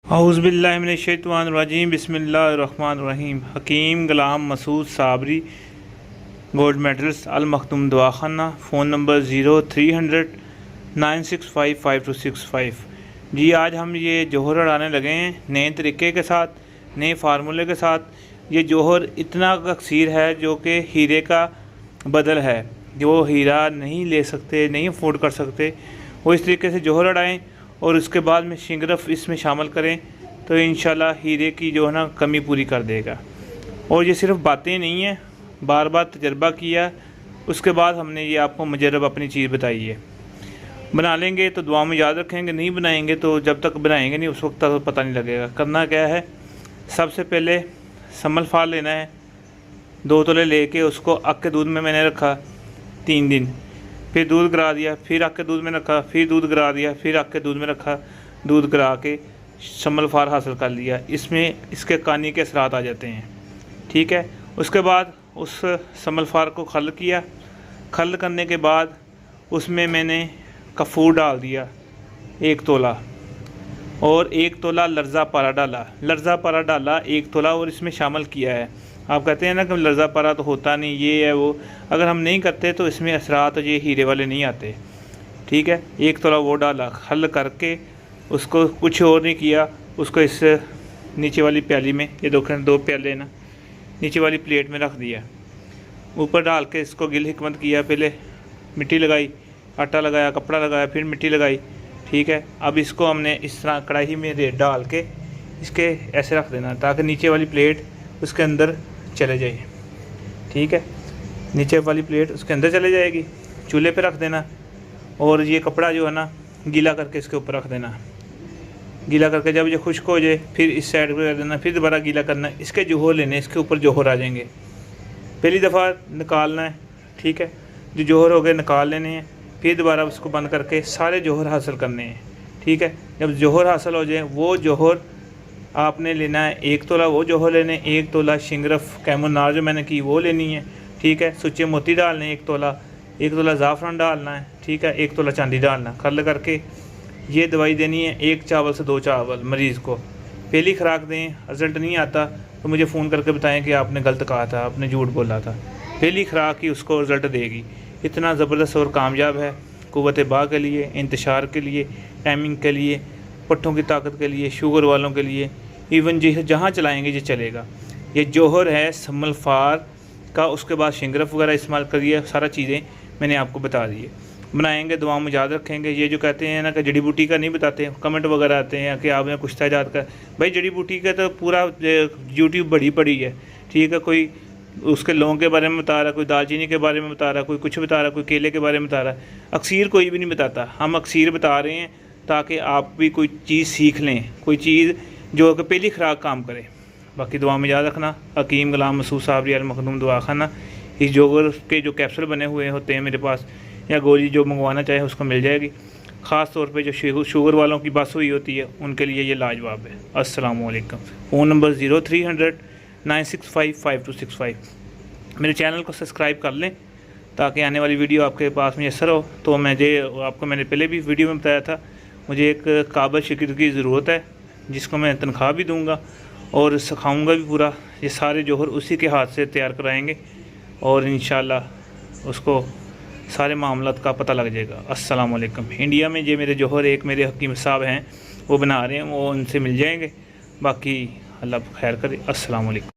औज़ुबिल्लाहिमिनश्शैतानिर्रजीम बिस्मिल्लाहिर्रहमानिर्रहीम। हकीम ग़ुलाम Masood Sabri, gold medallist, अल मखदूम दवाखाना। Phone number 0300-965-5265। जी, आज हम ये जौहर उड़ाने लगे हैं नए तरीके के साथ, नए फार्मूले के साथ। ये जौहर इतना कसीर है जो कि हीरे का बदल है। जो हीरा नहीं ले सकते, नहीं अफोर्ड कर सकते, वो इस तरीके से जौहर उड़ाएँ और उसके बाद में शिंगरफ इसमें शामिल करें तो इंशाल्लाह हीरे की जो है ना कमी पूरी कर देगा। और ये सिर्फ बातें नहीं हैं, बार बार तजर्बा किया, उसके बाद हमने ये आपको मुजरब अपनी चीज़ बताई है। बना लेंगे तो दुआ में याद रखेंगे, नहीं बनाएंगे तो जब तक बनाएंगे नहीं उस वक्त तक पता नहीं लगेगा। करना क्या है, सबसे पहले समल फाल लेना है। 2 तोले लेके उसको अग के दूध में मैंने रखा 3 दिन, फिर दूध गिरा दिया, फिर अग के दूध में रखा, फिर दूध गिरा दिया, फिर अग के दूध में रखा, दूध गिरा के समल फार हासिल कर लिया। इसमें इसके कानी के असरात आ जाते हैं, ठीक है। उसके बाद उस समल फार को खल किया। खल करने के बाद उसमें मैंने कफूर डाल दिया 1 तोला, और 1 तोला लर्जा पारा डाला। लर्जा पारा डाला 1 तोला और इसमें शामिल किया है। आप कहते हैं ना कि लर्जा पारा तो होता नहीं, ये है वो, अगर हम नहीं करते तो इसमें असरात ये हीरे वाले नहीं आते, ठीक है। 1 तोला वो डाला, हल करके उसको कुछ और नहीं किया, उसको इस नीचे वाली प्याली में, ये 2 प्याले ना नीचे वाली प्लेट में रख दिया। ऊपर डाल के इसको गिल हिकमत किया। पहले मिट्टी लगाई, आटा लगाया, कपड़ा लगाया, फिर मिट्टी लगाई, ठीक है। अब इसको हमने इस तरह कढ़ाई में डाल के इसके ऐसे रख देना ताकि नीचे वाली प्लेट उसके अंदर चले जाए, ठीक है। नीचे वाली प्लेट उसके अंदर चले जाएगी। चूल्हे पे रख देना और ये कपड़ा जो है ना गीला करके इसके ऊपर रख देना। गीला करके जब ये खुश्क हो जाए फिर इस साइड पे कर देना, फिर दोबारा गीला करना। इसके जोहर लेने, इसके ऊपर जोहर आ जाएंगे। पहली दफ़ा निकालना है, ठीक है। जो जोहर हो गए निकाल लेने हैं, फिर दोबारा उसको बंद करके सारे जोहर हासिल करने हैं, ठीक है। जब जोहर हासिल हो जाए वो जोहर आपने लेना है 1 तोला वो जोहर लेने, 1 तोला शिंगरफ कैमोनार जो मैंने की वो लेनी है, ठीक है। सुच्चे मोती डालने 1 तोला, 1 तोला ज़ाफ़रान डालना है, ठीक है। 1 तोला चांदी डालना। खल करके ये दवाई देनी है 1 चावल से 2 चावल मरीज़ को। पहली खुराक दें, रिज़ल्ट नहीं आता तो मुझे फ़ोन करके बताएं कि आपने गलत कहा था, आपने झूठ बोला था। पहली खुराक ही उसको रिज़ल्ट देगी। इतना ज़बरदस्त और कामयाब है क़ुव्वत बा के लिए, इंतशार के लिए, टाइमिंग के लिए, पट्ठों की ताकत के लिए, शुगर वालों के लिए, इवन जहाँ चलाएँगे ये चलेगा। ये जौहर है समल फार का। उसके बाद शिंगरफ वगैरह इस्तेमाल करिए, सारा चीज़ें मैंने आपको बता दी है। बनाएंगे, दुआ में याद रखेंगे। ये जो कहते हैं ना कि जड़ी बूटी का नहीं बताते, कमेंट वगैरह आते हैं कि आपने कुछ ताजात का, भाई जड़ी बूटी का तो पूरा यूट्यूब बड़ी पड़ी है, ठीक है। कोई उसके लौंग के बारे में बता रहा, कोई दालचीनी के बारे में बता रहा, कोई कुछ बता रहा, कोई केले के बारे में बता रहा है। अक्सीर कोई भी नहीं बताता, हम अक्सीर बता रहे हैं ताकि आप भी कोई चीज़ सीख लें, कोई चीज़ जो कि पहली खुराक काम करे। बाकी दुआ में याद रखना। हकीम ग़ुलाम मसूद साबरी, अल मखदूम दवाखाना। इस जौहर के जो कैप्सूल बने हुए होते हैं मेरे पास, या गोली जो मंगवाना चाहे उसको मिल जाएगी। ख़ास तौर पे जो शुगर वालों की बस हुई होती है उनके लिए ये लाजवाब है। अस्सलामु अलैकुम। Phone number 0300-965-5265। मेरे चैनल को सब्सक्राइब कर लें ताकि आने वाली वीडियो आपके पास मैसर हो। तो आपको मैंने पहले भी वीडियो में बताया था, मुझे एक काबिल शागिर्द की ज़रूरत है जिसको मैं तनख्वाह भी दूँगा और सिखाऊँगा भी पूरा। ये सारे जौहर उसी के हाथ से तैयार कराएँगे और इंशाल्लाह उसको सारे मामलात का पता लग जाएगा। अस्सलाम वालेकुम। इंडिया में ये मेरे जौहर एक मेरे हकीम साहब हैं वो बना रहे हैं, वो उनसे मिल जाएंगे। बाकी अल्लाह खैर करे। अस्सलाम वालेकुम।